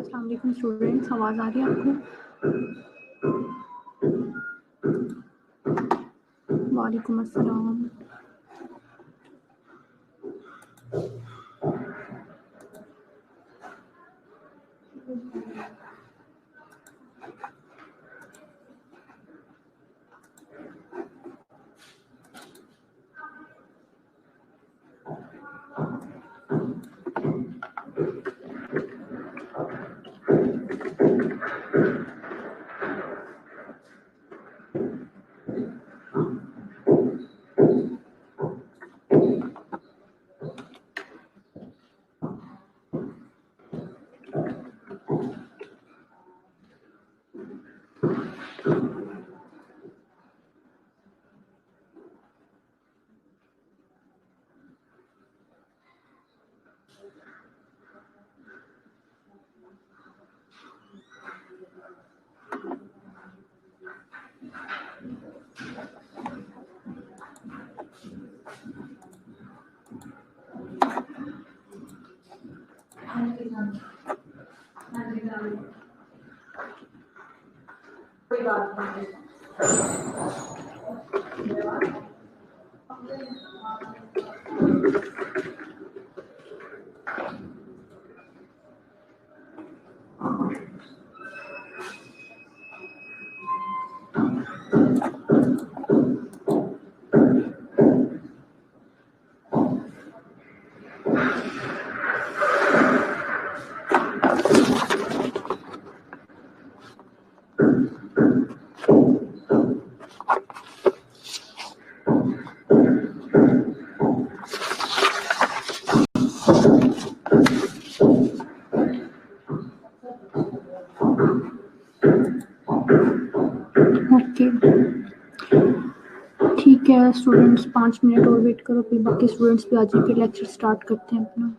अस्सलाम वालेकुम स्टूडेंट्स, आवाज़ आ रही है आपको? वालेकुम अस्सलाम। ओके, ठीक है स्टूडेंट्स, 5 मिनट और वेट करो, फिर बाकी स्टूडेंट्स भी आ जाए, फिर लेक्चर स्टार्ट करते हैं अपना।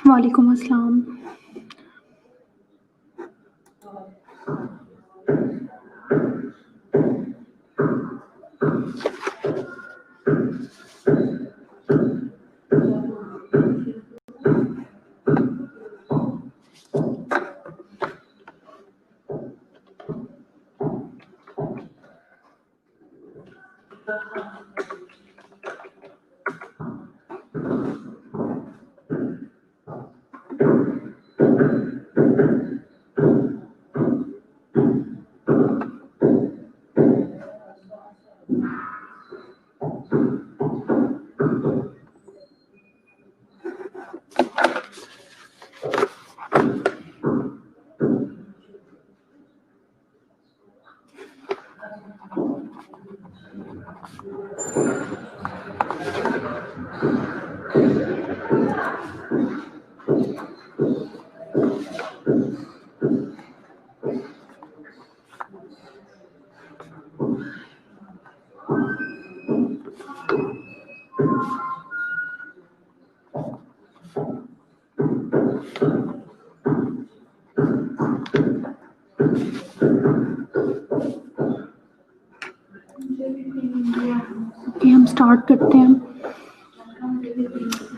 वालेकुम अस्सलाम। ओके, हम स्टार्ट करते हैं।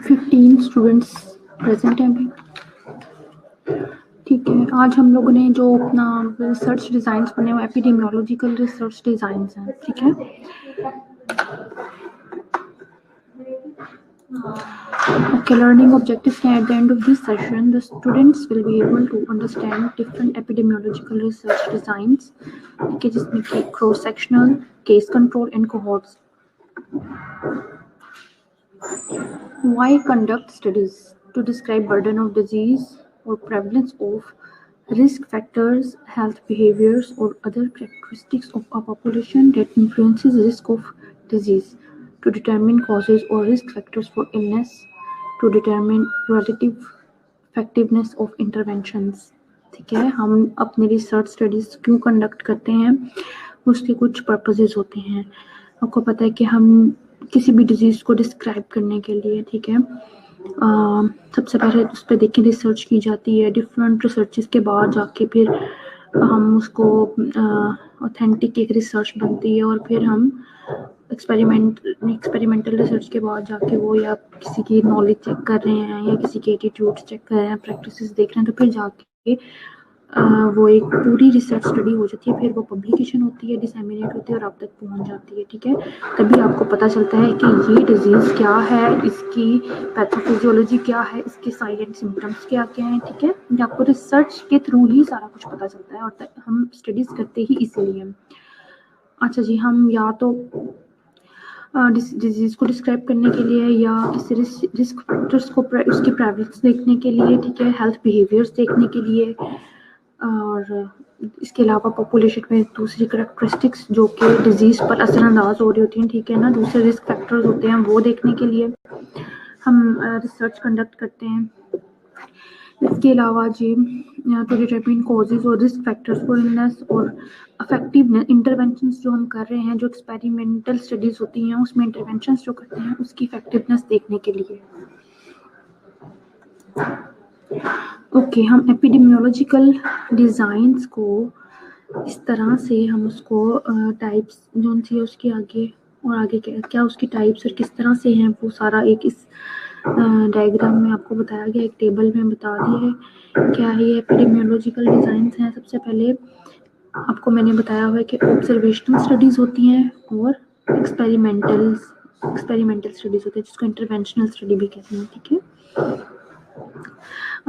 15 स्टूडेंट्स प्रेजेंट हैं अभी। ठीक है, आज हम लोगों ने जो अपना रिसर्च डिज़ाइंस बने हुए एपिडेमियोलॉजिकल रिसर्च डिज़ाइंस हैं। ठीक है, okay, learning objectives हैं at the end of this session the students will be able to understand different epidemiological research designs, ठीक है, जिसमें कि cross sectional, case control and cohorts. Why conduct studies? To describe burden of disease or prevalence of risk factors, health behaviors or other characteristics of a population that influences risk of disease. To determine causes or risk factors for illness. To determine relative effectiveness of interventions. ठीक है, हम अपनी research studies क्यों conduct करते हैं, उसके कुछ purposes होते हैं। आपको पता है कि हम किसी भी डिजीज को डिस्क्राइब करने के लिए, ठीक है, सबसे पहले उस पर देखिए रिसर्च की जाती है। डिफरेंट रिसर्चेस के बाद जाके फिर हम उसको ऑथेंटिक एक रिसर्च बनती है, और फिर हम एक्सपेरिमेंटल रिसर्च के बाद जाके वो या किसी की नॉलेज चेक कर रहे हैं या किसी के एटीट्यूड चेक कर रहे हैं, प्रैक्टिसेस देख रहे हैं, तो फिर जाके वो एक पूरी रिसर्च स्टडी हो जाती है। फिर वो पब्लिकेशन होती है, डिसेमिनेट होती है और आप तक पहुंच जाती है। ठीक है, तभी आपको पता चलता है कि ये डिजीज़ क्या है, इसकी पैथोफिजियोलॉजी क्या है, इसके साइन एंड सिम्टम्स क्या क्या हैं। ठीक है, आपको रिसर्च के थ्रू ही सारा कुछ पता चलता है, और हम स्टडीज़ करते ही इसीलिए। अच्छा जी, हम या तो डिजीज़ को डिस्क्राइब करने के लिए या किसी रिस्क फैक्टर्स को उसकी प्रेवलेंस देखने के लिए, ठीक है, हेल्थ बिहेवियर्स देखने के लिए, और इसके अलावा पॉपुलेशन में दूसरी करैक्टरिस्टिक्स जो कि डिजीज़ पर असरअंदाज हो रही होती हैं, ठीक है ना, दूसरे रिस्क फैक्टर्स होते हैं, वो देखने के लिए हम रिसर्च कंडक्ट करते हैं। इसके अलावा जी टू डिटरमाइन कॉजेज और रिस्क फैक्टर्स फॉर इलनेस और इफेक्टिवनेस इंटरवेंशंस जो हम कर रहे हैं, जो एक्सपेरिमेंटल स्टडीज़ होती हैं उसमें इंटरवेंशंस जो करते हैं उसकी इफेक्टिवनेस देखने के लिए। ओके, हम एपिडेमियोलॉजिकल डिज़ाइंस को इस तरह से हम उसको टाइप्स जो थी उसके आगे और आगे क्या उसकी टाइप्स और किस तरह से हैं, वो सारा एक इस डायग्राम में आपको बताया गया, एक टेबल में बता दिया है क्या है ये एपिडेमियोलॉजिकल डिज़ाइंस हैं। सबसे पहले आपको मैंने बताया हुआ है कि ऑब्जर्वेशनल स्टडीज़ होती हैं और एक्सपेरिमेंटल स्टडीज़ होती है, जिसको इंटरवेंशनल स्टडी भी कहते हैं। ठीक है,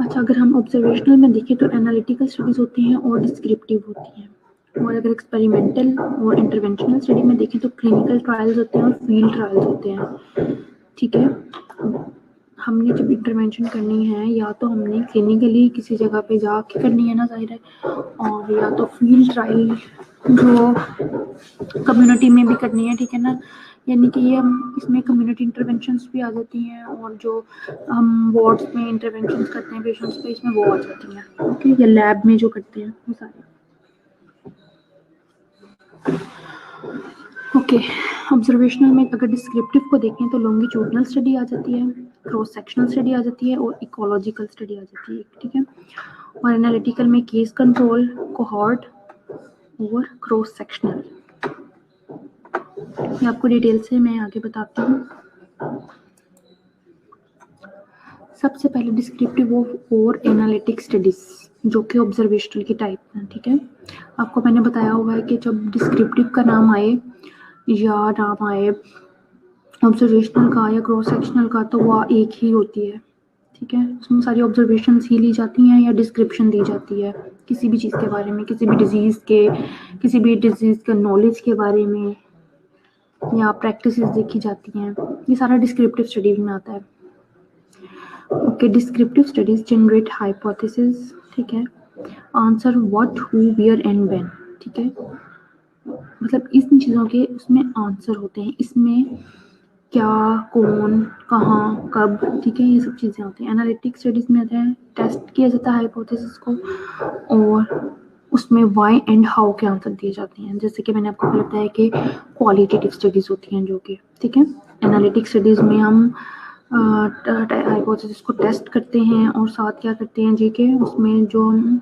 अच्छा, अगर हम ऑब्जर्वेशनल में देखें तो एनालिटिकल स्टडीज़ होती हैं और डिस्क्रिप्टिव होती हैं, और अगर एक्सपेरिमेंटल और इंटरवेंशनल स्टडी में देखें तो क्लिनिकल ट्रायल्स होते हैं और फील्ड ट्रायल्स होते हैं। ठीक है, हमने जब इंटरवेंशन करनी है या तो हमने क्लिनिकली किसी जगह पे जाके करनी है ना, ज़ाहिर है, और या तो फील्ड ट्रायल जो कम्युनिटी में भी करनी है, ठीक है ना। यानी कि ये हम इसमें कम्युनिटी इंटरवेंशंस भी आ जाती हैं, और जो हम वार्ड्स में इंटरवेंशंस करते हैं पेशेंट्स पे, इसमें वो आ जाती हैं, ओके, या लैब में जो करते हैं वो सारे। ओके, ऑब्जर्वेशनल में अगर डिस्क्रिप्टिव को देखें तो लॉन्गिट्यूडनल स्टडी आ जाती है, क्रॉस सेक्शनल स्टडी आ जाती है, और इकोलॉजिकल स्टडी आ जाती है, ठीक है। और एनालिटिकल में केस कंट्रोल, कोहॉर्ट और क्रॉस सेक्शनल। ये आपको डिटेल से मैं आगे बताती हूँ। सबसे पहले डिस्क्रिप्टिव और एनालिटिक स्टडीज जो कि ऑब्जर्वेशनल की टाइप है, ठीक है। आपको मैंने बताया हुआ है कि जब डिस्क्रिप्टिव का नाम आए या नाम आए ऑब्जर्वेशनल का या क्रॉस सेक्शनल का, तो वो एक ही होती है, ठीक है। उसमें सारी ऑब्जर्वेशन ही ली जाती हैं या डिस्क्रिप्शन दी जाती है किसी भी चीज़ के बारे में, किसी भी डिजीज़ के नॉलेज के बारे में, या प्रैक्टिसेस देखी जाती हैं। ये सारा डिस्क्रिप्टिव स्टडीज में आता है। Okay, descriptive studies generate hypothesis, ठीक है, answer what, who, where and when, ठीक है। मतलब इन चीज़ों के उसमें आंसर होते हैं, इसमें क्या, कौन, कहाँ, कब, ठीक है, ये सब चीज़ें होती हैं। एनालिटिक स्टडीज में आता है टेस्ट किया जाता है हाइपोथेसिस को, और उसमें वाई एंड हाउ के आंसर दिए जाते हैं। जैसे कि मैंने आपको बताया कि क्वालिटेटिव स्टडीज होती हैं जो कि, ठीक है। एनालिटिक स्टडीज में हम हाइपोथेसिस को टेस्ट करते हैं, और साथ क्या करते हैं जी के उसमें जो हम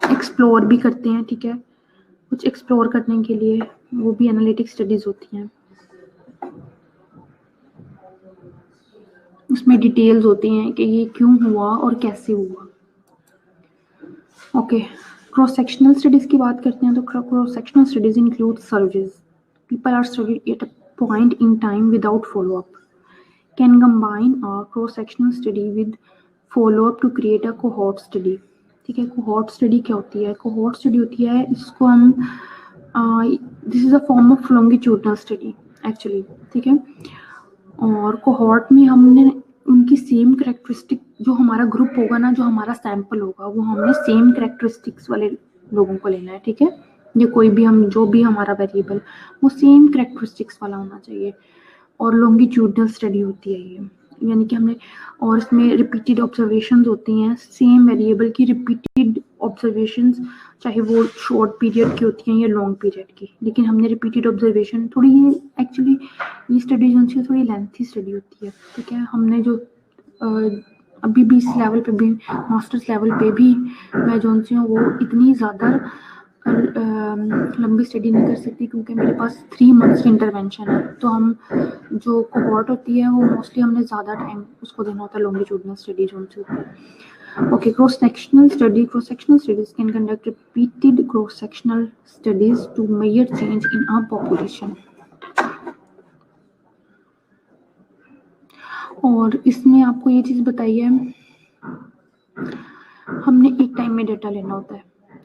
एक्सप्लोर भी करते हैं, ठीक है, कुछ एक्सप्लोर करने के लिए, वो भी एनालिटिक स्टडीज होती हैं। उसमें डिटेल्स होती हैं कि ये क्यों हुआ और कैसे हुआ। ओके, क्रॉस सेक्शनल स्टडीज की बात करते हैं तो cross sectional studies include service, people are studied at a point in time without follow up, can combine a cross sectional study with follow up to create a cohort study, ठीक है। Cohort study क्या होती है? Cohort study होती है, इसको हम this is a form of longitudinal study actually, ठीक है। और कोहॉर्ट में हमने उनकी सेम करेक्टरिस्टिक, जो हमारा ग्रुप होगा ना, जो हमारा सैंपल होगा, वो हमने सेम करेक्टरिस्टिक्स वाले लोगों को लेना है, ठीक है। ये कोई भी हम जो भी हमारा वेरिएबल वो सेम करेक्टरिस्टिक्स वाला होना चाहिए, और लॉन्गिट्यूडनल स्टडी होती है ये, यानी कि हमने, और इसमें रिपीटेड ऑब्जर्वेशंस होती हैं सेम वेरिएबल की, रिपीटेड ऑब्जर्वेशंस, चाहे वो शॉर्ट पीरियड की होती हैं या लॉन्ग पीरियड की, लेकिन हमने रिपीटेड ऑब्जर्वेशन थोड़ी, ये एक्चुअली ये स्टडी जो है थोड़ी लेंथी स्टडी होती है, ठीक है। हमने जो अभी भी इस लेवल पे भी, मास्टर्स लेवल पे भी मैं जो हूँ वो इतनी ज़्यादा लंबी स्टडी नहीं कर सकती, क्योंकि मेरे पास 3 मंथ्स की इंटरवेंशन है। तो हम जो कोहॉर्ट होती है वो मोस्टली हमने ज़्यादा टाइम उसको देना होता है, लॉन्गिट्यूडनल स्टडी जो उनसे होती है। Okay, cross sectional studies can conduct repeated cross sectional studies to measure change in a population. और इसमें आपको ये चीज़ बताई है, हमने एक टाइम में डेटा लेना होता है।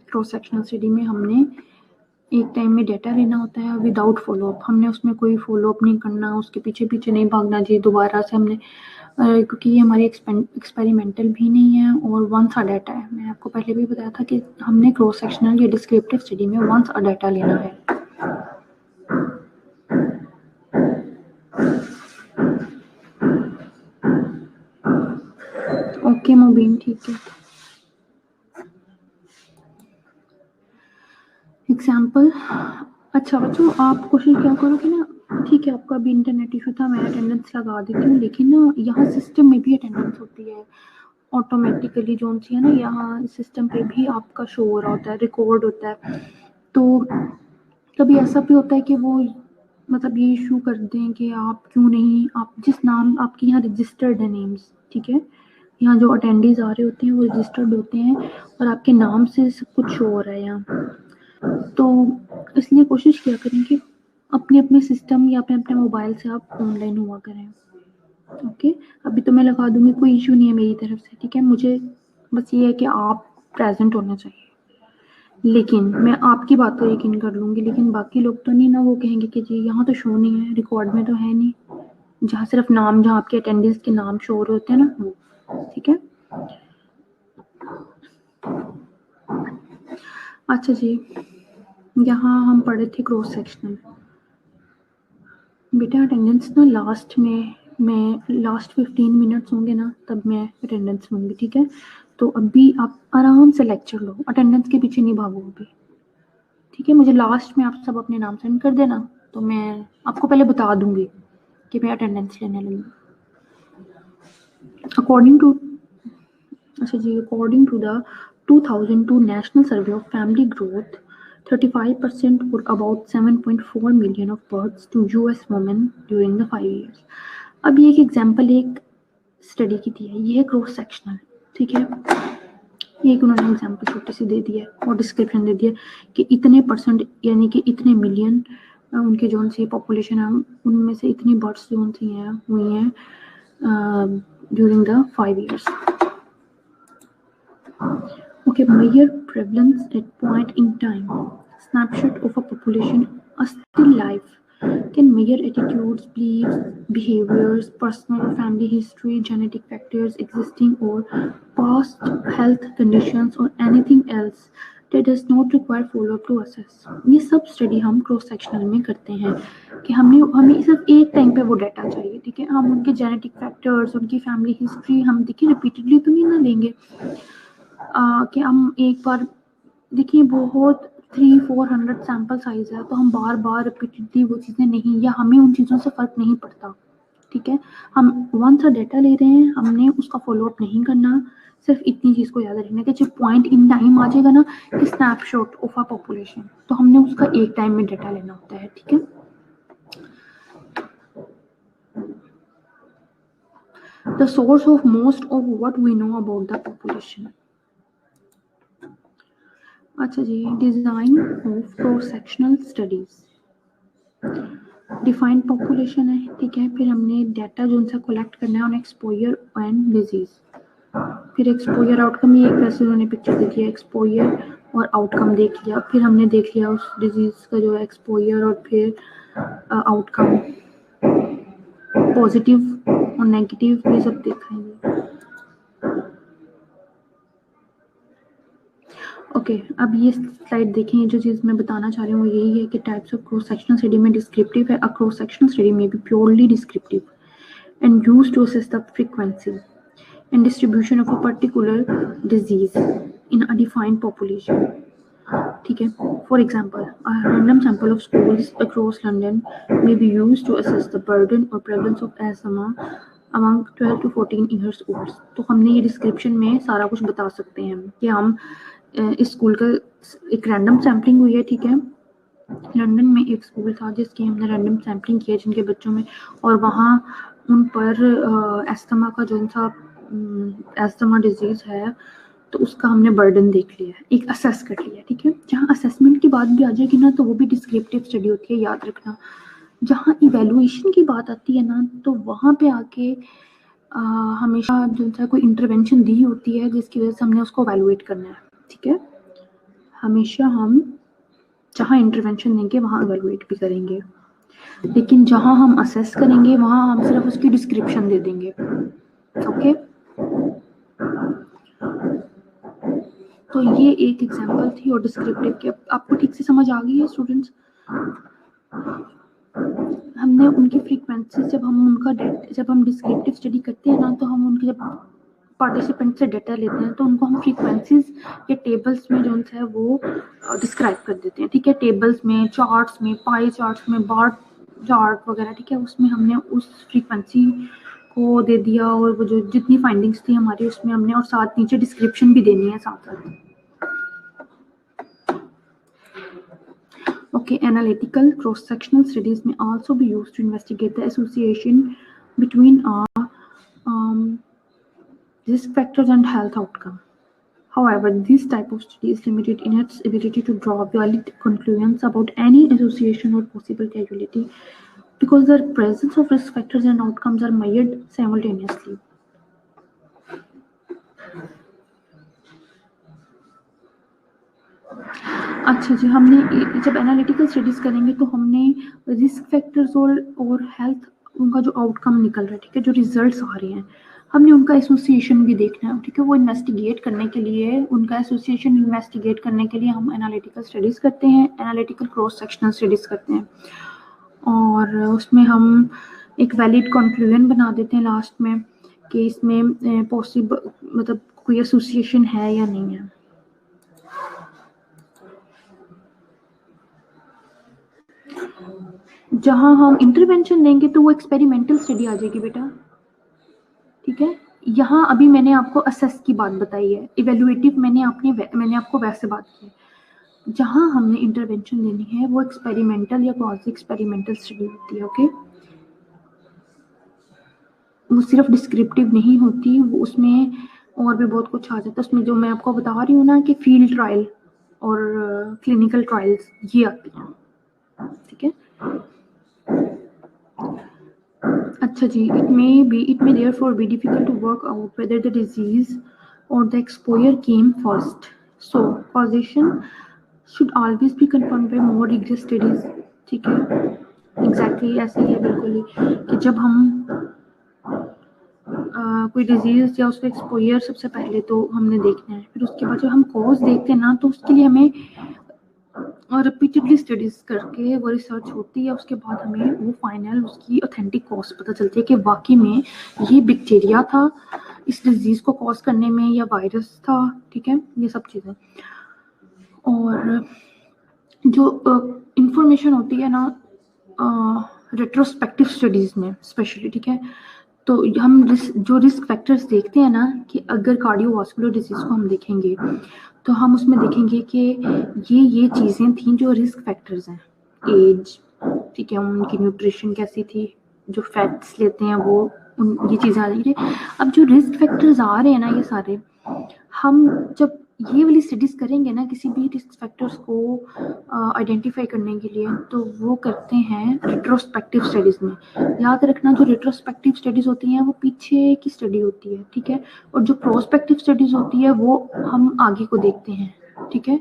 क्रॉस सेक्शनल स्टडी में हमने एक टाइम में डेटा लेना होता है विदाउट फॉलोअप, हमने उसमें कोई फॉलोअप नहीं करना, उसके पीछे पीछे नहीं भागना जी दोबारा से हमने, क्योंकि ये हमारी एक्सपेरिमेंटल भी नहीं है और वंस अ डाटा है। मैंने आपको पहले भी बताया था कि हमने क्रॉस सेक्शनल या डिस्क्रिप्टिव स्टडी में वंस अ डाटा लेना है। ओके मुबीन, ठीक है। एग्जाम्पल, अच्छा बच्चों आप कोशिश क्या करो कि ना, ठीक है आपका भी इंटरनेट इशू था, मैं अटेंडेंस लगा देती हूँ, लेकिन ना यहाँ सिस्टम में भी अटेंडेंस होती है ऑटोमेटिकली, जो सी है ना, यहाँ सिस्टम पे भी आपका शो हो रहा होता है, रिकॉर्ड होता है। तो कभी ऐसा भी होता है कि वो मतलब ये इशू कर दें कि आप क्यों नहीं, आप जिस नाम आपके यहाँ रजिस्टर्ड है नेम्स, ठीक है, यहाँ जो अटेंडीज आ रहे होते हैं वो रजिस्टर्ड होते हैं और आपके नाम से सब कुछ शो हो रहा है यहाँ। तो इसलिए कोशिश किया करें कि अपने अपने सिस्टम या अपने अपने मोबाइल से आप ऑनलाइन हुआ करें। ओके, अभी तो मैं लगा दूंगी, कोई इशू नहीं है मेरी तरफ से, ठीक है। मुझे बस ये है कि आप प्रेजेंट होना चाहिए, लेकिन मैं आपकी बात तो यकीन कर लूँगी, लेकिन बाकी लोग तो नहीं ना, वो कहेंगे कि जी यहाँ तो शो नहीं है, रिकॉर्ड में तो है नहीं। जहाँ सिर्फ नाम, जहाँ आपके अटेंडेंस के नाम शो हो रहे होते हैं ना, वो, ठीक है। अच्छा जी, यहाँ हम पढ़े थे क्रॉस सेक्शनल। बेटा अटेंडेंस ना लास्ट में, मैं लास्ट 15 मिनट्स होंगे ना तब मैं अटेंडेंस लूँगी, ठीक है। तो अभी आप आराम से लेक्चर लो, अटेंडेंस के पीछे नहीं भागो अभी, ठीक है। मुझे लास्ट में आप सब अपने नाम सेंड कर देना, तो मैं आपको पहले बता दूंगी कि मैं अटेंडेंस लेने लगी। अकॉर्डिंग टू, अच्छा जी, according to the 2002 national survey of family growth, 35% or about 7.4 million of births to US women during the 5 years। अब ये एक एग्जाम्पल एक स्टडी की दी है, ये है क्रॉस सेक्शनल, ठीक है। ये एक उन्होंने एग्जाम्पल छोटी सी दे दी है और डिस्क्रिप्शन दे दिया कि इतने परसेंट यानी कि इतने मिलियन उनके जो सी पॉपुलेशन है, उनमें से इतनी बर्ड्स जो सी हैं हुई हैं during the 5 years। Okay, measure prevalence at point in time. Snapshot of a population, a still life, can measure attitudes, beliefs, behaviors, personal or family history, genetic factors, existing or past health conditions, or anything else that does not require follow-up to assess। ये सब study हम cross sectional में करते हैं कि हमें सिर्फ एक टाइम पे वो डाटा चाहिए, ठीक है। हम उनके जेनेटिक फैक्टर्स, उनकी फैमिली हिस्ट्री हम देखिए रिपीटेडली तो नहीं ना लेंगे कि हम एक बार देखिए बहुत 300-400 सैंपल साइज है, तो हम बार बार रिपीटेडली वो चीज़ें नहीं, या हमें उन चीज़ों से फ़र्क नहीं पड़ता, ठीक है। हम वन सा डेटा ले रहे हैं, हमने उसका फॉलोअप नहीं करना, सिर्फ इतनी चीज़ को याद रखना कि जब पॉइंट इन टाइम आ जाएगा ना कि स्नैपशॉट ऑफ अ पॉपुलेशन, तो हमने उसका एक टाइम में डेटा लेना होता है, ठीक है। The source of most of what we know about the population. अच्छा जी, design of cross sectional studies. Defined population है, ठीक है। फिर हमने डाटा जो उनसे कलेक्ट करना है ऑन एक्सपोजर एंड डिजीज। फिर एक्सपोजर आउटकम, ये एक वैसे उन्होंने पिक्चर दे दिया, एक्सपोजर और आउटकम देख लिया। फिर हमने देख लिया उस डिजीज का जो है एक्सपोजर और फिर आउटकम, पॉजिटिव और नेगेटिव, ये सब देखा है। ओके, अब ये स्लाइड देखें, जो चीज़ मैं बताना चाह रही हूँ वो यही है कि types of cross sectional study में डिस्क्रिप्टिव है। अ क्रॉस सेक्शनल स्टडी में B purely descriptive and used to assess the frequency and distribution of a particular disease in a defined population, ठीक है। For example, a random sample of schools across London may be used to assess the burden or prevalence of asthma among 12 to 14 years olds। तो हमने ये description में सारा कुछ बता सकते हैं कि हम इस स्कूल का एक रैंडम सैम्पलिंग हुई है, ठीक है। लंदन में एक स्कूल था जिसकी हमने रैंडम सैम्पलिंग किया जिनके बच्चों में, और वहाँ उन पर एस्थमा का जो सा एस्थमा डिजीज़ है तो उसका हमने बर्डन देख लिया है, एक असेस कर लिया, ठीक है। जहाँ असेसमेंट की बात भी आ जाएगी ना तो वो भी डिस्क्रिप्टिव स्टडी होती है, याद रखना। जहाँ इवेलुएशन की बात आती है ना तो वहाँ पे आके हमेशा जो सा कोई इंटरवेंशन दी होती है जिसकी वजह से हमने उसको इवेलुएट करना है, ठीक है। हमेशा हम जहाँ इंटरवेंशन देंगे वहाँ इवेलुएट भी करेंगे, लेकिन जहाँ हम असेस करेंगे वहाँ हम सिर्फ उसकी डिस्क्रिप्शन दे देंगे, ओके। तो ये एक एग्जांपल थी और डिस्क्रिप्टिव की। आपको ठीक से समझ आ गई है स्टूडेंट्स? हमने उनकी फ्रीक्वेंसी, जब हम डिस्क्रिप्टिव स्टडी करते हैं ना तो हम उनके जब पार्टिसिपेंट से डेटा लेते हैं तो उनको हम फ्रीक्वेंसीज या टेबल्स में जो है वो डिस्क्राइब कर देते हैं, ठीक है। टेबल्स में, चार्ट्स में, पाई चार्ट्स में, बार चार्ट वगैरह, ठीक है। उसमें हमने उस फ्रीक्वेंसी को दे दिया और वो जो जितनी फाइंडिंग्स थी हमारी उसमें हमने, और साथ नीचे डिस्क्रिप्शन भी देनी है साथ साथ। Okay, analytical cross-sectional studies may also be used to investigate the association between risk factors and health outcome. However, this type of study is limited in its ability to draw valid conclusions about any association or possible causality because the presence of risk factors and outcomes are measured simultaneously. अच्छा जी, हमने जब analytical studies करेंगे तो हमने risk factors और health उनका जो outcome निकल रहा है, ठीक है, जो रिजल्ट्स आ रहे हैं, हमने उनका एसोसिएशन भी देखना है, ठीक है। वो इन्वेस्टिगेट करने के लिए, उनका एसोसिएशन इन्वेस्टिगेट करने के लिए हम एनालिटिकल स्टडीज़ करते हैं, एनालिटिकल क्रॉस सेक्शनल स्टडीज़ करते हैं, और उसमें हम एक वैलिड कंक्लूजन बना देते हैं लास्ट में कि इसमें पॉसिबल मतलब कोई एसोसिएशन है या नहीं है। जहाँ हम इंटरवेंशन देंगे तो वो एक्सपेरिमेंटल स्टडी आ जाएगी बेटा, ठीक है। यहाँ अभी मैंने आपको असेस की बात बताई है, इवेल्युएटिव मैंने आपको वैसे बात की है। जहाँ हमने इंटरवेंशन देनी है वो एक्सपेरिमेंटल या क्वाज़ी एक्सपेरिमेंटल स्टडी होती है, ओके। वो सिर्फ डिस्क्रिप्टिव नहीं होती, वो उसमें और भी बहुत कुछ आ जाता है। उसमें जो मैं आपको बता रही हूँ ना कि फील्ड ट्रायल और क्लिनिकल ट्रायल्स ये आती हैं, ठीक है। अच्छा जी, it may therefore be difficult to work out whether the disease or the exposure came first. So causation should always be confirmed by more rigorous studies, ठीक है। एग्जैक्टली ऐसे ही है बिल्कुल ही, कि जब हम कोई डिजीज या उसका एक्सपोजर सबसे पहले तो हमने देखना है, फिर उसके बाद जब हम कॉज देखते हैं ना, तो उसके लिए हमें रिपीटेडली स्टडीज करके वो रिसर्च होती है, उसके बाद हमें वो फाइनल उसकी ऑथेंटिक कॉज पता चलती है कि वाकई में ये बैक्टीरिया था इस डिजीज को कॉज करने में या वायरस था, ठीक है, ये सब चीज़ें। और जो इंफॉर्मेशन होती है ना रेट्रोस्पेक्टिव स्टडीज में स्पेशली, ठीक है, तो हम जो रिस्क फैक्टर्स देखते हैं ना, कि अगर कार्डियोवास्कुलर डिजीज को हम देखेंगे तो हम उसमें देखेंगे कि ये चीज़ें थी जो रिस्क फैक्टर्स हैं, एज, ठीक है, उनकी न्यूट्रिशन कैसी थी, जो फैट्स लेते हैं वो, ये चीज़ें आ रही है। अब जो रिस्क फैक्टर्स आ रहे हैं ना, ये सारे हम जब ये वाली स्टडीज करेंगे ना किसी भी रिस्क फैक्टर्स को आइडेंटिफाई करने के लिए, तो वो करते हैं रिट्रोस्पेक्टिव स्टडीज में। याद रखना, जो रिट्रोस्पेक्टिव स्टडीज होती हैं वो पीछे की स्टडी होती है, ठीक है, और जो प्रोस्पेक्टिव स्टडीज होती है वो हम आगे को देखते हैं, ठीक है।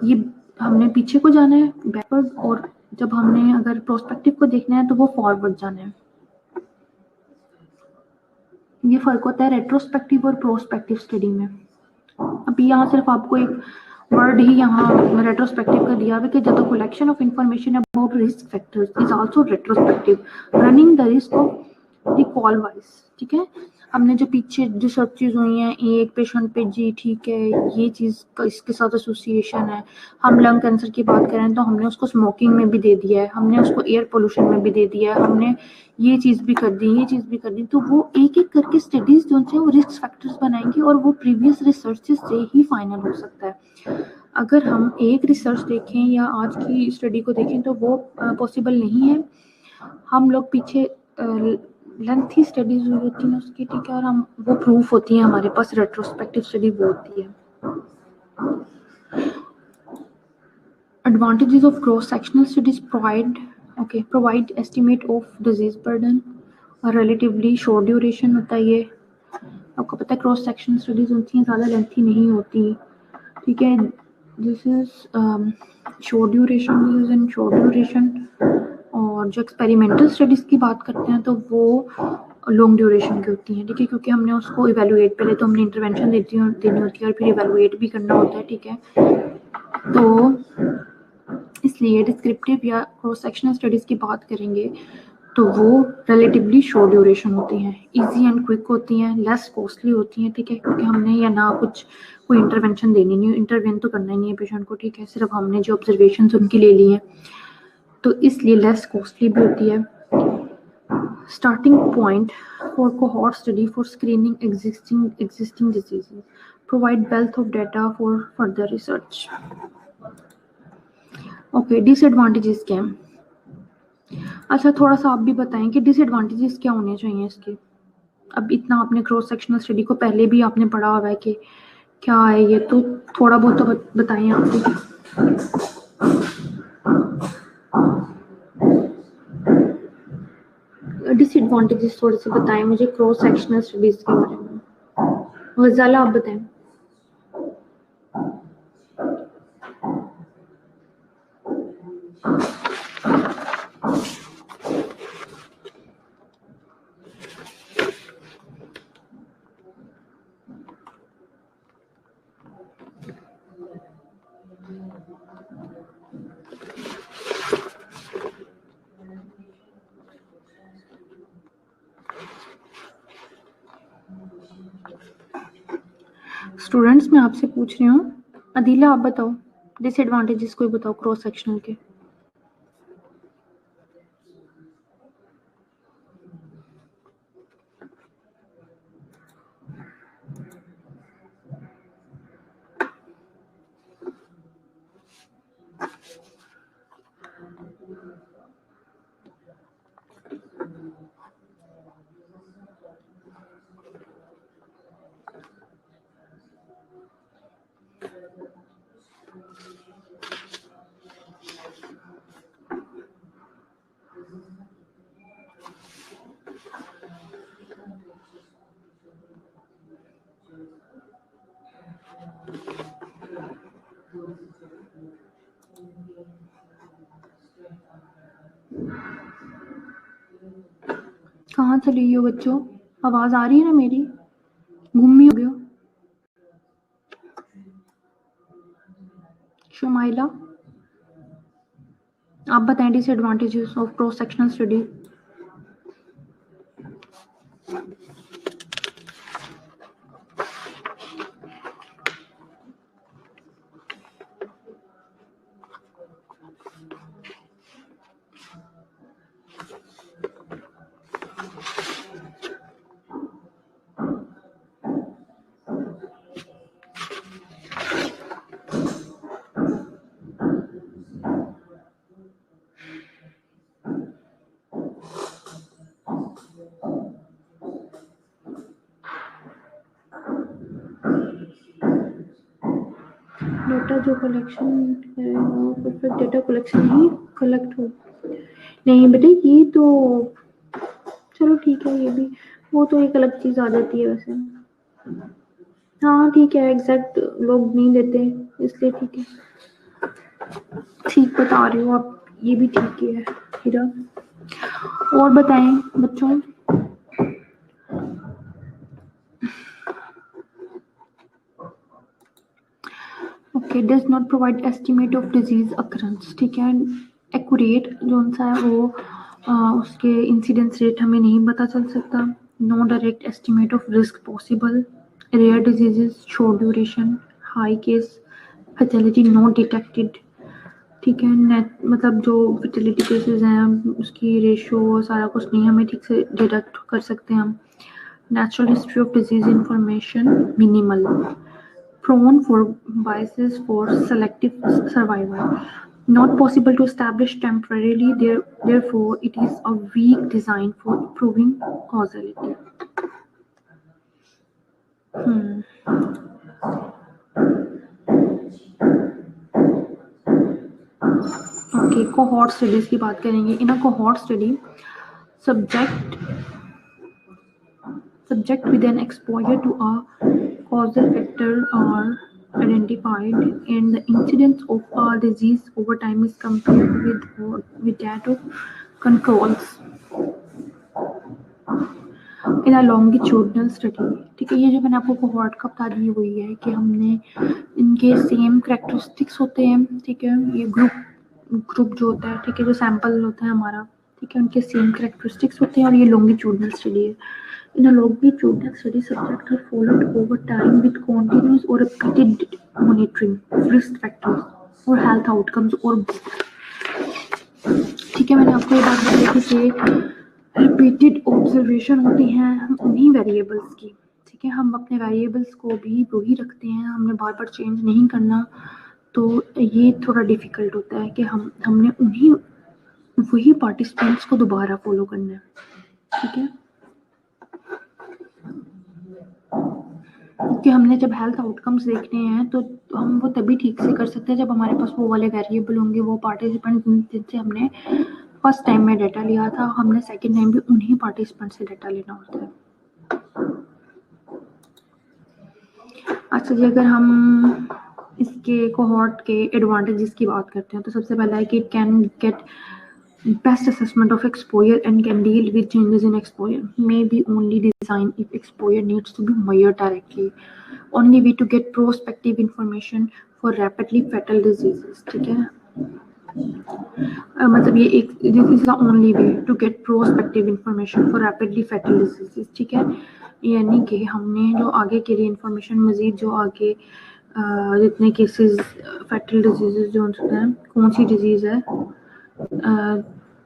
ये हमने पीछे को जाना है, बैकवर्ड, और जब हमने अगर प्रोस्पेक्टिव को देखना है तो वो फॉरवर्ड जाना है। ये फर्क होता है रेट्रोस्पेक्टिव और प्रोस्पेक्टिव स्टडी में। अभी यहाँ सिर्फ आपको एक वर्ड ही यहाँ रेट्रोस्पेक्टिव का दिया हुआ है कि the collection of information about risk factors is also retrospective, running the risk of the call wise, ठीक है। हमने जो पीछे जो सब चीज़ हुई हैं, एक पेशेंट पे जी, ठीक है, ये चीज़ का इसके साथ एसोसिएशन है। हम लंग कैंसर की बात करें तो हमने उसको स्मोकिंग में भी दे दिया है, हमने उसको एयर पोल्यूशन में भी दे दिया है, हमने ये चीज़ भी कर दी, ये चीज़ भी कर दी। तो वो एक एक करके स्टडीज जो है वो रिस्क फैक्टर्स बनाएंगे और वो प्रीवियस रिसर्च से ही फाइनल हो सकता है। अगर हम एक रिसर्च देखें या आज की स्टडी को देखें तो वो पॉसिबल नहीं है। हम लोग पीछे लेंथी स्टडीज हुई होती हैं उसकी, ठीक है, और हम वो प्रूफ होती हैं हमारे पास, रेट्रोस्पेक्टिव स्टडी वो होती है। Advantages of cross-sectional studies provide estimate of disease burden, और relatively short duration होता है ये। आपको पता है क्रॉस सेक्शन स्टडीज होती हैं, ज़्यादा लेंथी नहीं होती, ठीक है। दिस इज शॉर्ट ड्यूरेशन, और जो एक्सपेरिमेंटल स्टडीज़ की बात करते हैं तो वो लॉन्ग ड्यूरेशन की होती हैं, ठीक है, क्योंकि हमने उसको इवेलुएट, पहले तो हमने इंटरवेंशन देनी होती है और फिर इवेलुएट भी करना होता है, ठीक है। तो इसलिए डिस्क्रिप्टिव या क्रॉस सेक्शनल स्टडीज़ की बात करेंगे तो वो रिलेटिवली शॉर्ट ड्यूरेशन होती हैं, इजी एंड क्विक होती हैं, लेस कॉस्टली होती हैं, ठीक है, क्योंकि हमने या ना कुछ कोई इंटरवेंशन देनी नहीं, इंटरवेन तो करना ही नहीं है पेशेंट को, ठीक है, सिर्फ हमने जो ऑब्जर्वेशन उनकी ले ली हैं, तो इसलिए लेस कॉस्टली भी होती है। Starting point for cohort study for screening existing diseases, provide wealth of data for further research. Okay, disadvantages क्या हैं? अच्छा, थोड़ा सा आप भी बताएं कि डिसएडवांटेजेस क्या होने चाहिए इसके। अब इतना आपने क्रॉस सेक्शनल स्टडी को पहले भी आपने पढ़ा हुआ है कि क्या है ये, तो थोड़ा बहुत तो बताएं आप भी। डिसएडवांटेजेस थोड़े से बताएं मुझे क्रॉस सेक्शनल स्टडीज के बारे में। गजाला आप बताएं। स्टूडेंट्स मैं आपसे पूछ रही हूँ, अदीला आप बताओ डिसएडवांटेजेस कोई बताओ क्रॉस सेक्शनल के। कहाँ चली गई हो बच्चों, आवाज आ रही है ना मेरी? गुम्मी हो गयो शुमाइला, आप बताएं disadvantages of cross sectional study. Data जो कलेक्शन है वो परफेक्ट डेटा कलेक्शन ही कलेक्ट हो। नहीं बेटे ये तो चलो ठीक है, ये भी वो तो एक अलग चीज आ जाती है वैसे। हाँ ठीक है, एग्जैक्ट लोग नहीं देते इसलिए ठीक है, ठीक बता रहे हो आप, ये भी ठीक है हीरा। और बताएं बच्चों। Okay, does not provide estimate of disease occurrence, ठीक है, एक्यूरेट जो सा है वो उसके इंसिडेंस रेट हमें नहीं पता चल सकता। No direct estimate of risk possible, rare diseases short duration, high case fertility not detected, ठीक है, नेट मतलब जो फर्टिलिटी केसेस हैं उसकी रेशियो सारा कुछ नहीं हमें ठीक से डिटेक्ट कर सकते हैं हम। Natural history of disease information minimal, prone for biases for selective survival, not possible to establish temporarily, therefore it is a weak design for proving causality. Okay, cohort studies की बात करेंगे। In a cohort study subject with an exposure to a causal factor are identified and the incidence of a disease over time is compared with that of controls in a longitudinal study, ठीक है। ये जो मैंने आपको cohort का बता दी वही है कि हमने इनके सेम कैरेक्टरिस्टिक्स होते हैं, ठीक है, ये ग्रुप जो होता है, ठीक है, जो सैंपल होता है हमारा, ठीक है, उनके सेम कैरेक्टरिस्टिक्स होते हैं और ये लॉन्गिट्यूडनल स्टडी है। In a longitudinal study, subjects are followed over time with continuous or repeated monitoring of risk factors or health outcomes or both, ठीक है। मैंने आपको ये बात बताई कि रिपीटेड ऑब्जर्वेशन होती हैं हम उन्हीं वेरिएबल्स की, ठीक है, हम अपने वेरिएबल्स को भी वही रखते हैं, हमने बार बार चेंज नहीं करना, तो ये थोड़ा डिफिकल्ट होता है कि हमने उन्हीं वही पार्टिसिपेंट्स को दोबारा फॉलो करना है, ठीक है, कि हमने जब हेल्थ आउटकम्स देखने हैं तो हम वो तभी ठीक से कर सकते हैं जब हमारे पास वो वाले वेरिएबल होंगे, वो पार्टिसिपेंट जिनसे हमने फर्स्ट टाइम में डाटा लिया था, हमने सेकंड टाइम भी उन्हीं पार्टिसिपेंट से डाटा लेना होता है। अच्छा जी, अगर हम इसके कोहॉर्ट के एडवांटेजेस की बात करते हैं तो सबसे पहला है कि it can get best assessment of exposure and can deal with changes in exposure, may be only designed if exposure needs to be measured directly, only way to get prospective information for rapidly fatal diseases, ठीक है, मतलब ये एक this is the only way to get prospective information for rapidly fatal diseases, ठीक है। यानी कि हमने जो आगे के लिए इंफॉर्मेशन मज़ीद जो आगे जितने केसेस फैटल डिजीज़ जो हैं, कौन सी डिजीज़ है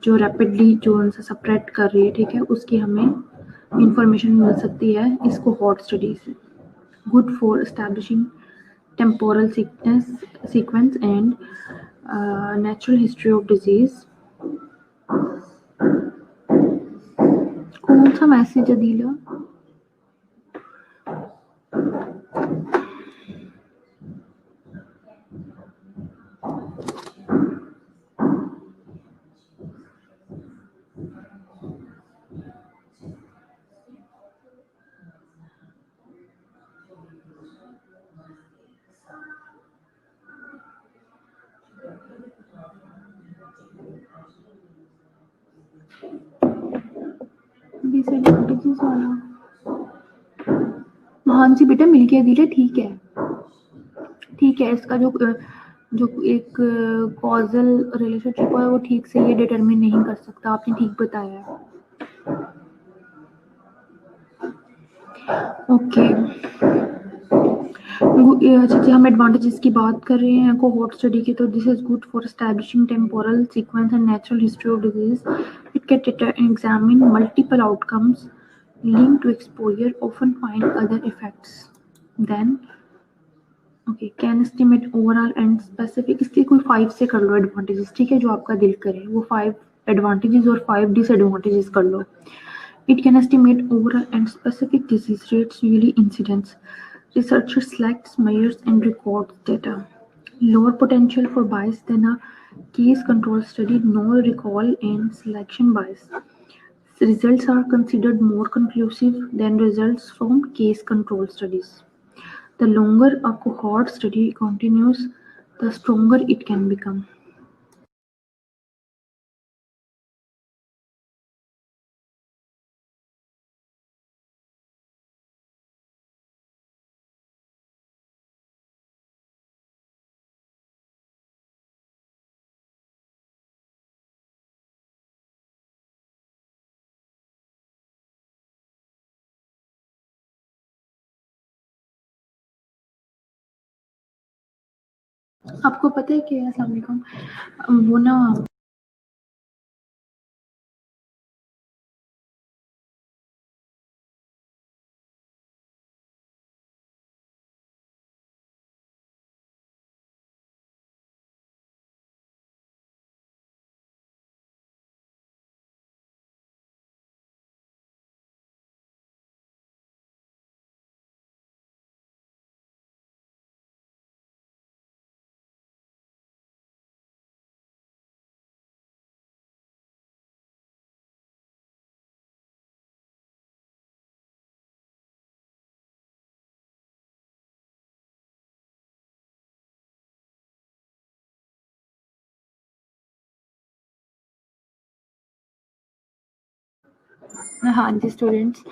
जो रैपिडली जो उनसे स्प्रेड कर रही है, ठीक है, उसकी हमें इंफॉर्मेशन मिल सकती है इस कोहॉर्ट स्टडी से। Good for establishing temporal sequence and natural history of disease। कौन सा मैसेज है दीला? डिसएडवांटेजेस वाला। हाँ जी बेटा, मिल गया दीला, ठीक है, ठीक है। इसका जो जो एक कॉजल रिलेशनशिप है वो ठीक से ये डिटरमिन नहीं कर सकता, आपने ठीक बताया है। ओके, अच्छा जी, हम एडवांटेजेस की बात कर रहे हैं कोहॉर्ट स्टडी की। तो this is good for establishing temporal sequence and natural history of disease. It can examine multiple outcomes linked to exposure, often find other effects then okay can estimate overall and specific. इसके कोई 5 से कर लो advantages, ठीक है, जो आपका दिल करे वो 5 एडवांटेजेस और 5 डिसएडवांटेजेस कर लो। It can estimate overall and specific disease rates, usually incidents. Researcher selects, measures, and records data. Lower potential for bias than a case control study, no recall and selection bias. Results are considered more conclusive than results from case control studies. The longer a cohort study continues, the stronger it can become. आपको पता है कि अस्सलाम वालेकुम, वो ना हाँ जी students,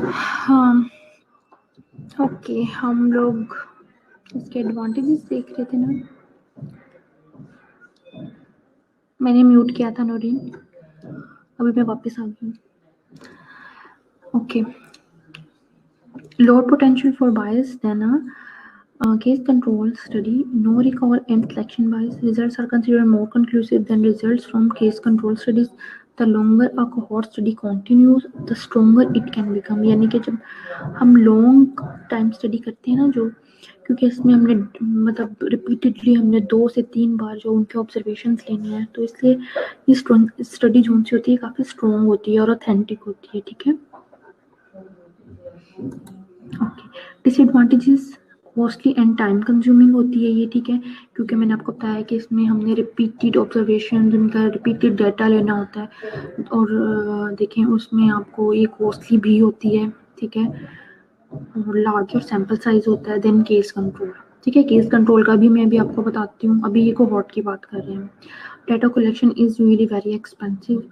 हाँ ओके, हम लोग इसके एडवांटेजेस देख रहे थे ना। मैंने म्यूट किया था नूरीन, अभी मैं वापस आ गई। Okay, lower potential for bias than a case control study, no recall and selection bias. Results are considered more conclusive than results from case control studies. The longer a cohort study continues, the stronger it can become। यानी कि जब हम long time study करते हैं ना, जो क्योंकि इसमें हमने मतलब रिपीटेडली हमने 2 से 3 बार जो उनके ऑब्जर्वेशंस लेने हैं, तो इसलिए ये स्टडी जो उनसे होती है काफ़ी स्ट्रॉन्ग होती है और ऑथेंटिक होती है, ठीक है। Okay, disadvantages costly and time consuming होती है ये, ठीक है, क्योंकि मैंने आपको बताया कि इसमें हमने रिपीटेड ऑब्जर्वेशन उनका रिपीटेड डाटा लेना होता है और देखें उसमें आपको ये कॉस्टली भी होती है, ठीक है, और लार्जर सैम्पल साइज होता है देन केस कंट्रोल, ठीक है। केस कंट्रोल का भी मैं अभी आपको बताती हूँ, अभी ये कोहॉर्ट की बात कर रहे हैं। Data collection is really very expensive,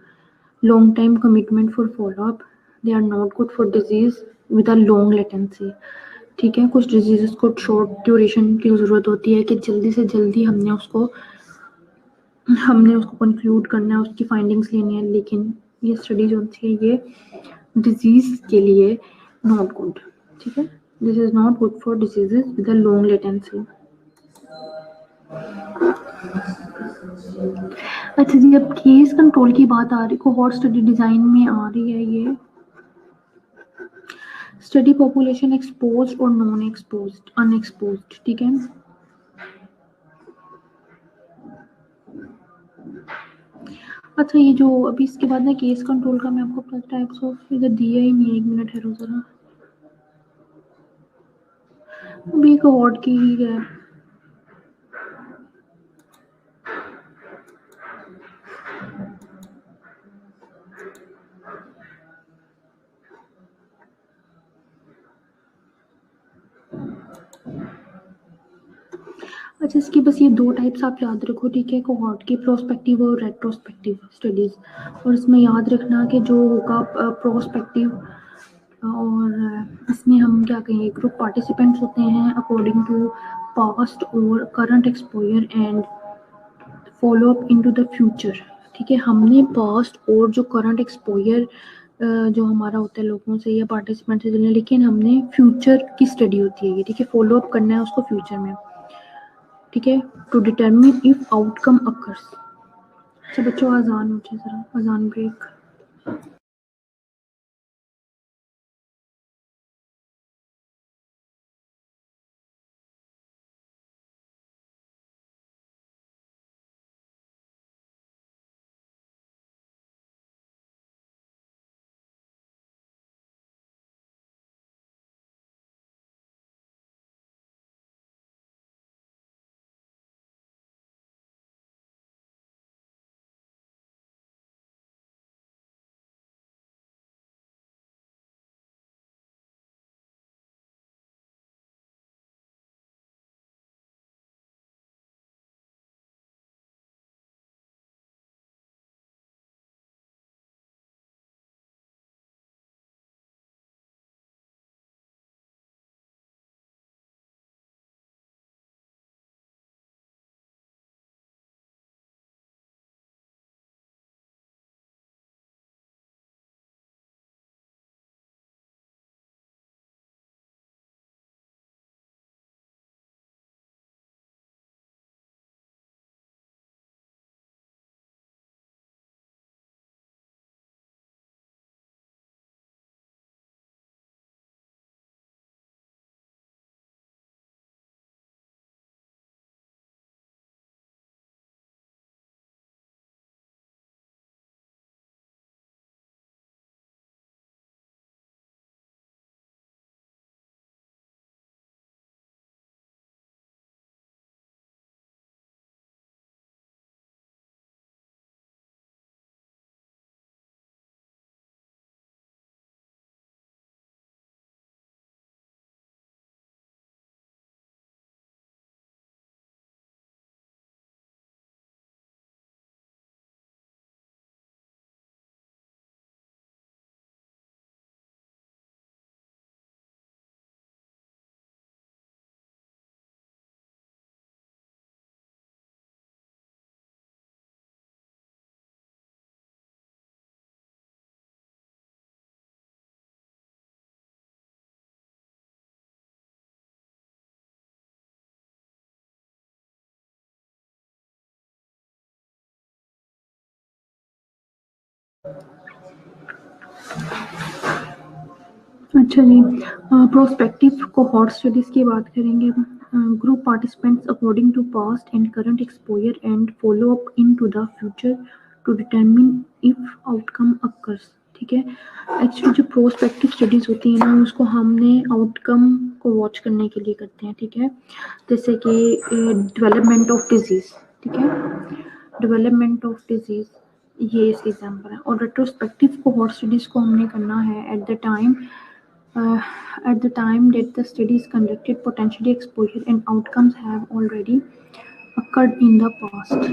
long time commitment for follow up, they are not good for disease with a long latency, ठीक है। कुछ डिजीजेस को शॉर्ट ड्यूरेशन की ज़रूरत होती है कि जल्दी से जल्दी हमने उसको कंक्लूड करना है, उसकी फाइंडिंग्स लेनी है, लेकिन ये स्टडी जो थी ये डिजीज के लिए नॉट गुड, ठीक है। This is not good for diseases with a long latency. अच्छा जी, अब केस कंट्रोल की बात आ रही, कोहॉर्ट स्टडी डिजाइन में आ रही है ये। स्टडी पॉपुलेशन एक्सपोज्ड और नॉन एक्सपोज्ड, अनएक्सपोज्ड, ठीक है। अच्छा, ये जो अभी इसके बाद ना केस कंट्रोल का मैं आपको टाइप्स ऑफ इधर दिया ही नहीं है, 1 मिनट है जरा, अभी कोहॉर्ट की ही है। अच्छा, इसकी बस ये 2 टाइप्स आप याद रखो, ठीक है, कोहॉर्ट की, प्रोस्पेक्टिव और रेट्रोस्पेक्टिव स्टडीज। और इसमें याद रखना कि जो होगा प्रोस्पेक्टिव, और इसमें हम क्या कहेंगे, ग्रुप पार्टिसिपेंट्स होते हैं अकॉर्डिंग टू पास्ट और current exposure and follow up into the future, ठीक है। हमने पास्ट और जो करंट एक्सपोजर जो हमारा होता है लोगों से या पार्टिसिपेंट से, लेकिन हमने फ्यूचर की स्टडी होती है ये, ठीक है, फॉलो अप करना है उसको फ्यूचर में, ठीक है, to determine if outcome occurs. अच्छा बच्चों, अजान उठे जरा, अजान ब्रेक। अच्छा जी, प्रोस्पेक्टिव कोहॉर्ट स्टडीज की बात करेंगे। Group participants according to past and current exposure and follow up into the future to determine if outcome occurs, ठीक है। एक्चुअली जो प्रोस्पेक्टिव स्टडीज होती हैं ना, उसको हमने आउटकम को वॉच करने के लिए करते हैं, ठीक है। जैसे कि डेवलपमेंट ऑफ डिजीज, ठीक है, डेवलपमेंट ऑफ डिजीज, ये इसके एग्जाम्पल है। और रेट्रोस्पेक्टिव कोहॉर्ट स्टडीज को हमने करना है uh, at the time that the study is conducted, potentially exposure and outcomes have already occurred in the past.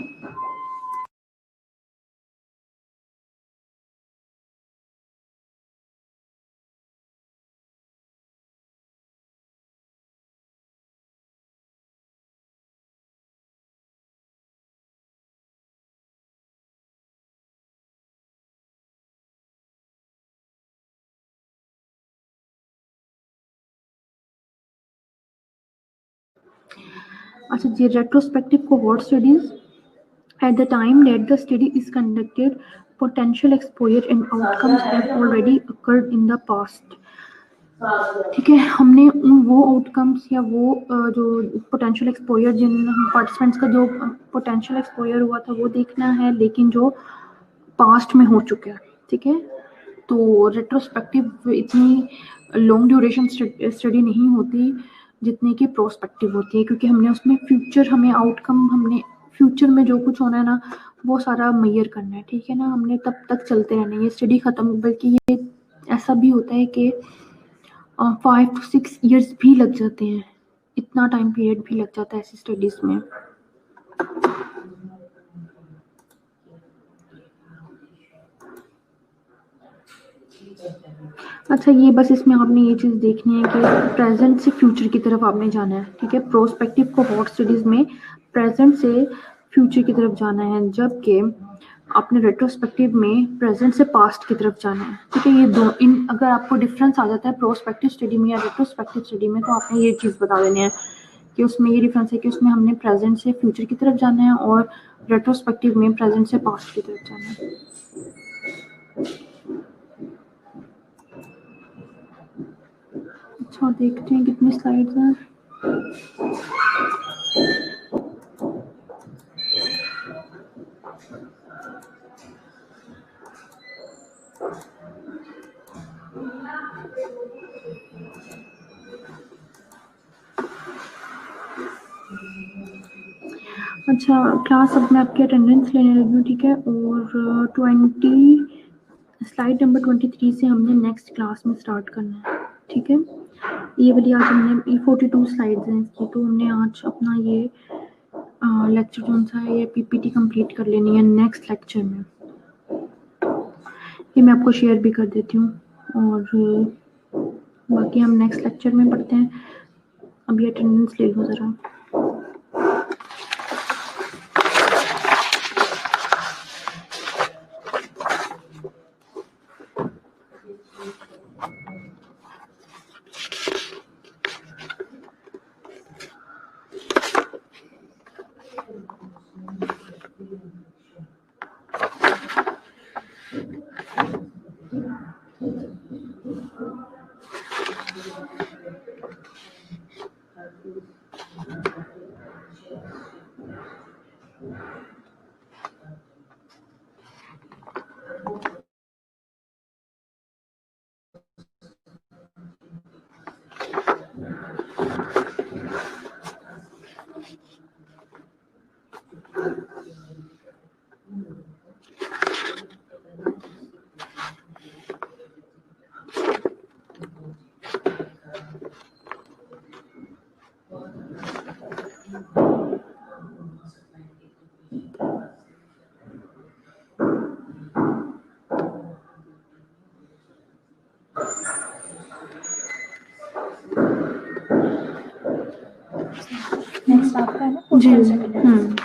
अच्छा जी, retrospective cohort studies. At the time that the study is conducted, potential exposure and outcomes have already occurred in the past. ठीक है, हमने वो outcomes या वो जो potential exposure जिन participants का जो पोटेंशियल एक्सपोजर हुआ था वो देखना है, लेकिन जो पास्ट में हो चुका है। ठीक है, तो रेट्रोस्पेक्टिव इतनी लॉन्ग ड्यूरेशन स्टडी नहीं होती जितनी कि प्रोस्पेक्टिव होती है, क्योंकि हमने उसमें फ्यूचर, हमें आउटकम, हमने फ्यूचर में जो कुछ होना है ना वो सारा मैयर करना है। ठीक है ना, हमने तब तक चलते रहना है, ये स्टडी खत्म, बल्कि ये ऐसा भी होता है कि 5 to 6 ईयर्स भी लग जाते हैं, इतना टाइम पीरियड भी लग जाता है ऐसी स्टडीज में। अच्छा, ये बस इसमें आपने ये चीज़ देखनी है कि प्रेजेंट से फ्यूचर की तरफ आपने जाना है। ठीक है, प्रोस्पेक्टिव को हॉट स्टडीज में प्रेजेंट से फ्यूचर की तरफ जाना है, जबकि आपने रेट्रोस्पेक्टिव में प्रेजेंट से पास्ट की तरफ जाना है। ठीक है, ये दो इन अगर आपको डिफरेंस आ जाता है प्रोस्पेक्टिव स्टडी में या रेट्रोस्पेक्टिव स्टडी में, तो आपने ये चीज़ बता देनी है कि उसमें ये डिफरेंस है कि उसमें हमने प्रेजेंट से फ्यूचर की तरफ जाना है और रेट्रोस्पेक्टिव में प्रेजेंट से पास्ट की तरफ जाना है। अच्छा, देखते हैं कितनी स्लाइड्स हैं। अच्छा क्लास, अब मैं आपकी अटेंडेंस लेने लगी हूँ। ठीक है, और स्लाइड नंबर 23 से हमने नेक्स्ट क्लास में स्टार्ट करना है। ठीक है, ये वाली आज हमने 42 स्लाइड्स हैं इसकी, तो हमने आज अपना ये लेक्चर कौन सा है, ये पीपीटी कंप्लीट कर लेनी है नेक्स्ट लेक्चर में। ये मैं आपको शेयर भी कर देती हूँ, और बाकी हम नेक्स्ट लेक्चर में पढ़ते हैं। अभी अटेंडेंस ले लूँ ज़रा। नेक्स्ट आपका है ना जी, पोस्ट एविडेंस।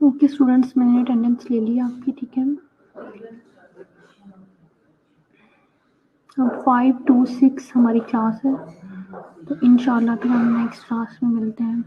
ओके स्टूडेंट्स, मैंने अटेंडेंस ले ली आपकी, ठीक है। अब 5 to 6 हमारी क्लास है, तो इंशाल्लाह फिर हम नेक्स्ट क्लास में मिलते हैं।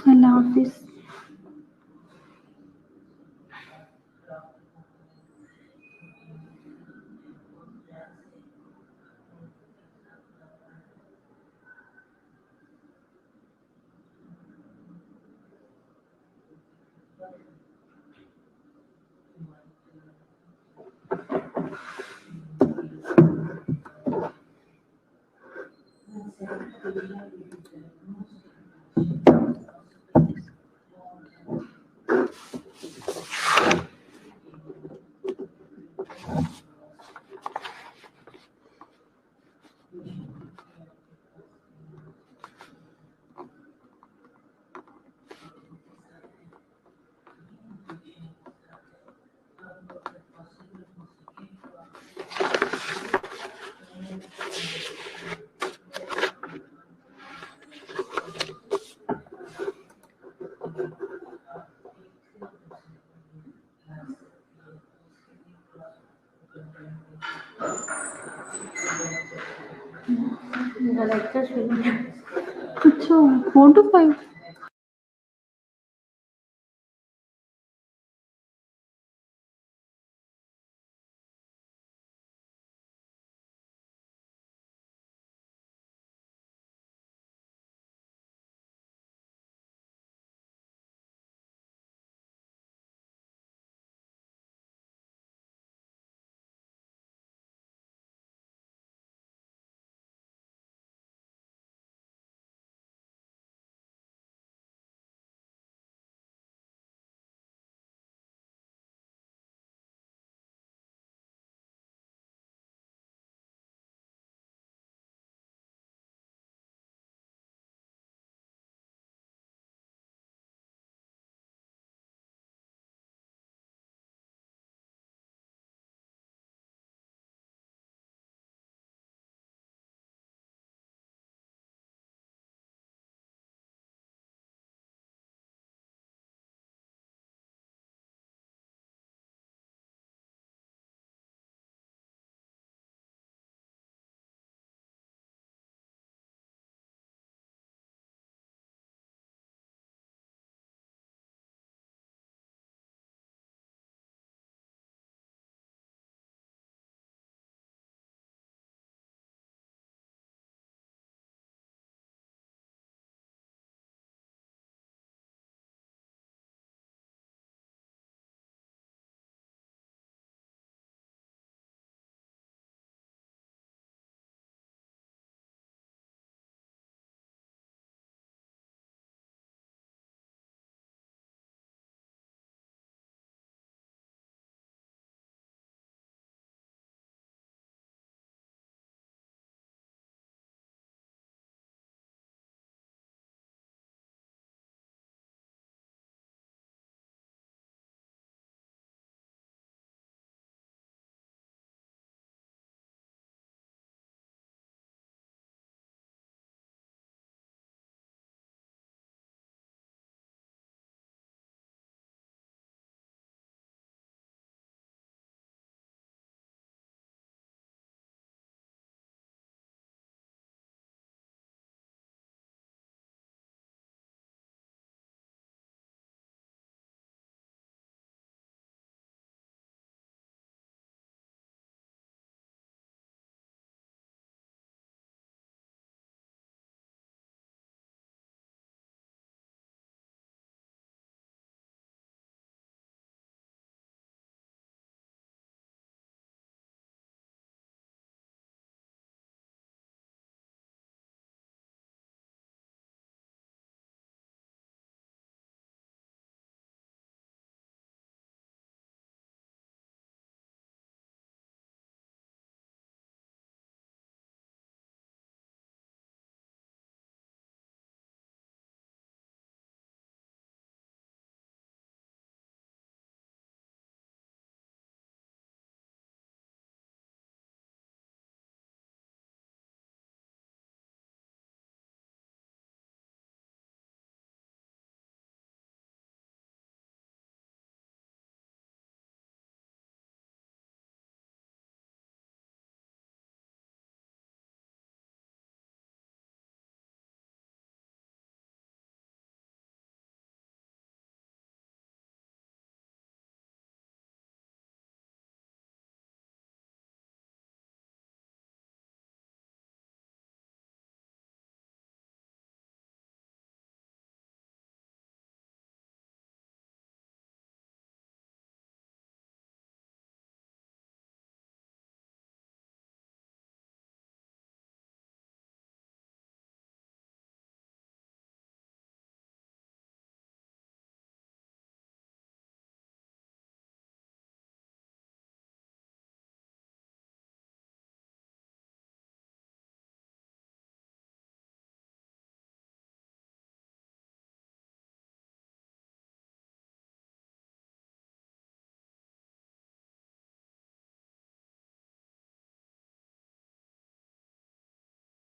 अल्लाह हाफिज़। अच्छा 4 to 5